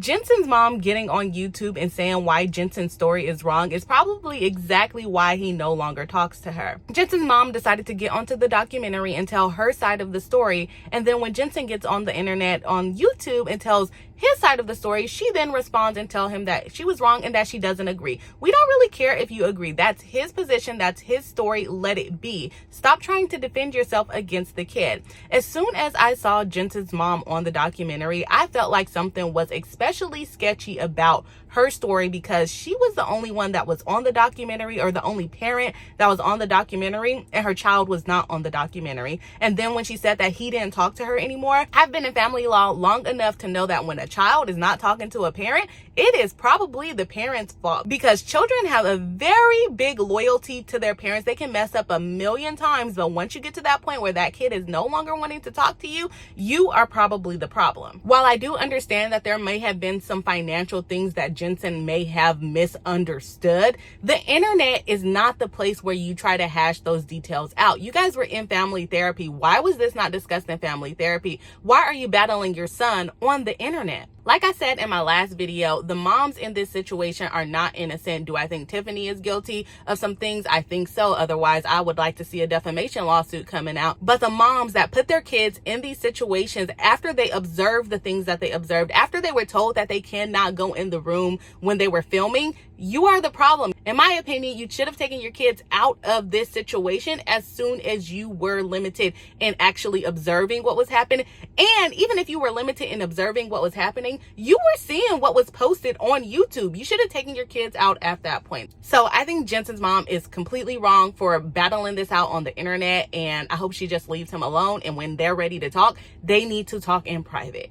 Jentzen's mom getting on YouTube and saying why Jentzen's story is wrong is probably exactly why he no longer talks to her. Jentzen's mom decided to get onto the documentary and tell her side of the story, and then when Jentzen gets on the internet on YouTube and tells his side of the story, she then responds and tell him that she was wrong and that she doesn't agree. We don't really care if you agree. That's his position. That's his story. Let it be. Stop trying to defend yourself against the kid. As soon as I saw Jentzen's mom on the documentary, I felt like something was especially sketchy about her story, because she was the only one that was on the documentary, or the only parent that was on the documentary, and her child was not on the documentary. And then when she said that he didn't talk to her anymore, I've been in family law long enough to know that when a child is not talking to a parent, it is probably the parent's fault, because children have a very big loyalty to their parents. They can mess up a million times, but once you get to that point where that kid is no longer wanting to talk to you, you are probably the problem. While I do understand that there may have been some financial things that Jentzen may have misunderstood, the internet is not the place where you try to hash those details out. You guys were in family therapy. Why was this not discussed in family therapy? Why are you battling your son on the internet? Like I said in my last video, the moms in this situation are not innocent. Do I think Tiffany is guilty of some things? I think so. Otherwise, I would like to see a defamation lawsuit coming out. But the moms that put their kids in these situations after they observed the things that they observed, after they were told that they cannot go in the room when they were filming, you are the problem. In my opinion, you should have taken your kids out of this situation as soon as you were limited in actually observing what was happening. And even if you were limited in observing what was happening, you were seeing what was posted on YouTube. You should have taken your kids out at that point. So I think Jentzen's mom is completely wrong for battling this out on the internet, and I hope she just leaves him alone. And when they're ready to talk, they need to talk in private.